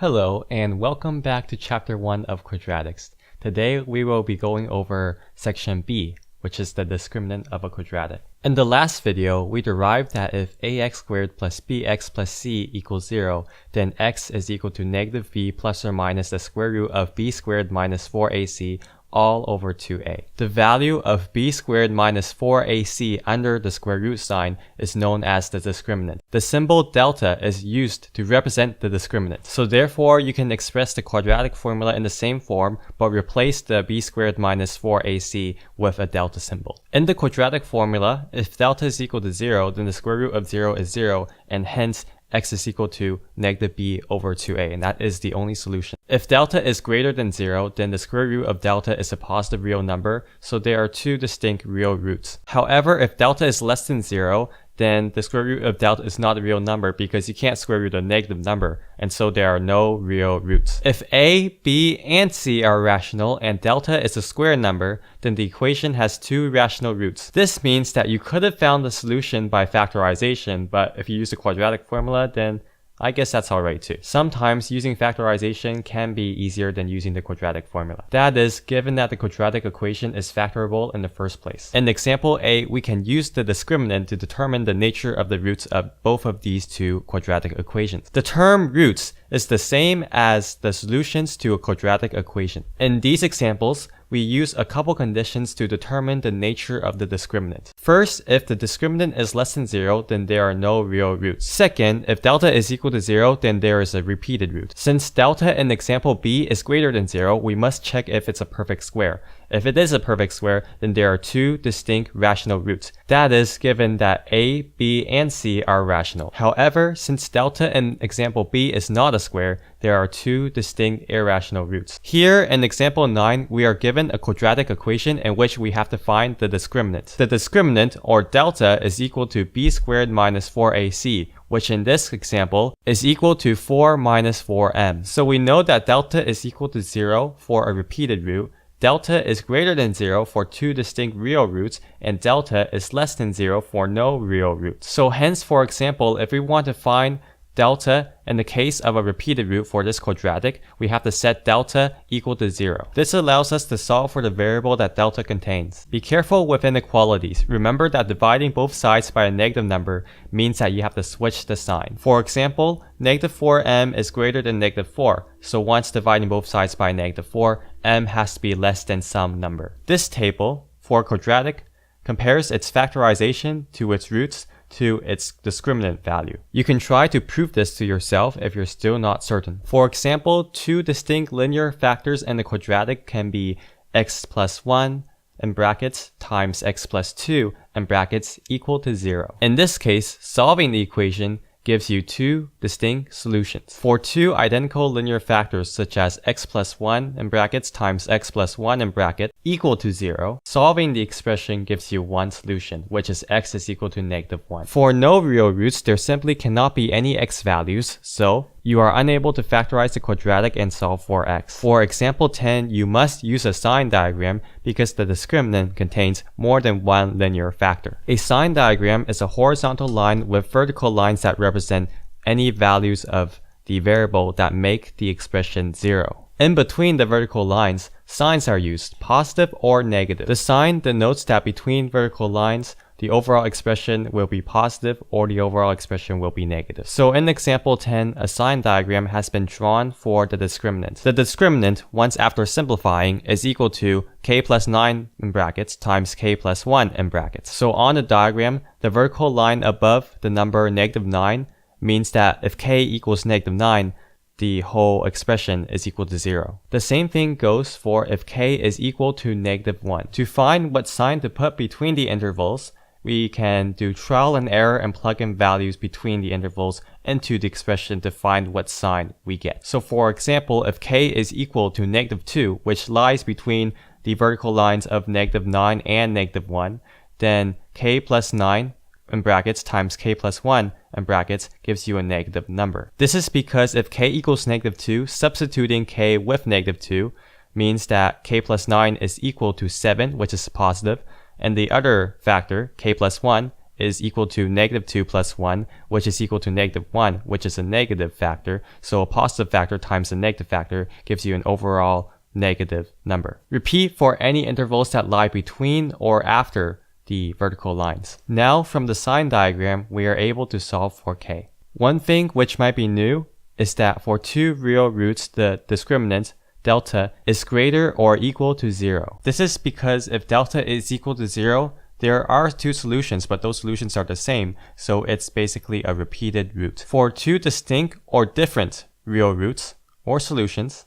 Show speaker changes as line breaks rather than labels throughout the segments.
Hello and welcome back to Chapter 1 of Quadratics. Today we will be going over Section B, which is the discriminant of a quadratic. In the last video, we derived that if ax squared plus bx plus c equals 0, then x is equal to negative b plus or minus the square root of b squared minus 4ac all over 2a. The value of b squared minus 4ac under the square root sign is known as the discriminant. The symbol delta is used to represent the discriminant. So therefore, you can express the quadratic formula in the same form, but replace the b squared minus 4ac with a delta symbol. In the quadratic formula, if delta is equal to 0, then the square root of 0 is 0, and hence x is equal to negative b over 2a, and that is the only solution. If delta is greater than 0, then the square root of delta is a positive real number, so there are two distinct real roots. However, if delta is less than 0, then the square root of delta is not a real number because you can't square root a negative number, and so there are no real roots. If a, b, and c are rational and delta is a square number, then the equation has two rational roots. This means that you could have found the solution by factorization, but if you use the quadratic formula, then I guess that's alright too. Sometimes using factorization can be easier than using the quadratic formula. That is, given that the quadratic equation is factorable in the first place. In example A, we can use the discriminant to determine the nature of the roots of both of these two quadratic equations. The term roots is the same as the solutions to a quadratic equation. In these examples, we use a couple conditions to determine the nature of the discriminant. First, if the discriminant is less than 0, then there are no real roots. Second, if delta is equal to 0, then there is a repeated root. Since delta in example B is greater than 0, we must check if it's a perfect square. If it is a perfect square, then there are two distinct rational roots. That is, given that A, B, and C are rational. However, since delta in example B is not a square, there are two distinct irrational roots. Here in example 9, we are given a quadratic equation in which we have to find the discriminant. The discriminant, or delta, is equal to b squared minus 4ac, which in this example is equal to 4 minus 4m. So we know that delta is equal to 0 for a repeated root, delta is greater than 0 for two distinct real roots, and delta is less than 0 for no real roots. So hence, for example, if we want to find delta in the case of a repeated root for this quadratic, we have to set delta equal to 0. This allows us to solve for the variable that delta contains. Be careful with inequalities. Remember that dividing both sides by a negative number means that you have to switch the sign. For example, negative 4m is greater than negative 4, so once dividing both sides by negative 4, m has to be less than some number. This table, for quadratic, compares its factorization to its roots to its discriminant value. You can try to prove this to yourself if you're still not certain. For example, two distinct linear factors in the quadratic can be x plus 1 in brackets times x plus 2 in brackets equal to 0. In this case, solving the equation gives you two distinct solutions. For two identical linear factors such as x plus 1 in brackets times x plus 1 in bracket equal to 0, solving the expression gives you one solution, which is x is equal to negative 1. For no real roots, there simply cannot be any x values, so you are unable to factorize the quadratic and solve for x. For example 10, you must use a sign diagram because the discriminant contains more than one linear factor. A sign diagram is a horizontal line with vertical lines that represent any values of the variable that make the expression 0. In between the vertical lines, signs are used, positive or negative. The sign denotes that between vertical lines, the overall expression will be positive or the overall expression will be negative. So in example 10, a sign diagram has been drawn for the discriminant. The discriminant, once after simplifying, is equal to k plus 9 in brackets times k plus 1 in brackets. So on the diagram, the vertical line above the number negative 9 means that if k equals negative 9, the whole expression is equal to 0. The same thing goes for if k is equal to negative 1. To find what sign to put between the intervals, we can do trial and error and plug in values between the intervals into the expression to find what sign we get. So for example, if k is equal to negative 2, which lies between the vertical lines of negative 9 and negative 1, then k plus 9 in brackets times k plus 1 in brackets gives you a negative number. This is because if k equals negative 2, substituting k with negative 2 means that k plus 9 is equal to 7, which is positive, and the other factor, k plus 1, is equal to negative 2 plus 1, which is equal to negative 1, which is a negative factor. So a positive factor times a negative factor gives you an overall negative number. Repeat for any intervals that lie between or after the vertical lines. Now from the sign diagram, we are able to solve for k. One thing which might be new is that for two real roots, the discriminant delta is greater or equal to 0. This is because if delta is equal to 0, there are two solutions, but those solutions are the same, so it's basically a repeated root. For two distinct or different real roots or solutions,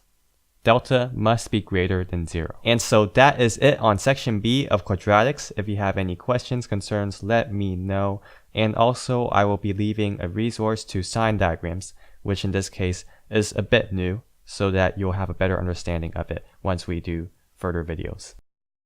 delta must be greater than 0. And so that is it on section B of quadratics. If you have any questions, concerns, let me know. And also I will be leaving a resource to sign diagrams, which in this case is a bit new, so that you'll have a better understanding of it once we do further videos.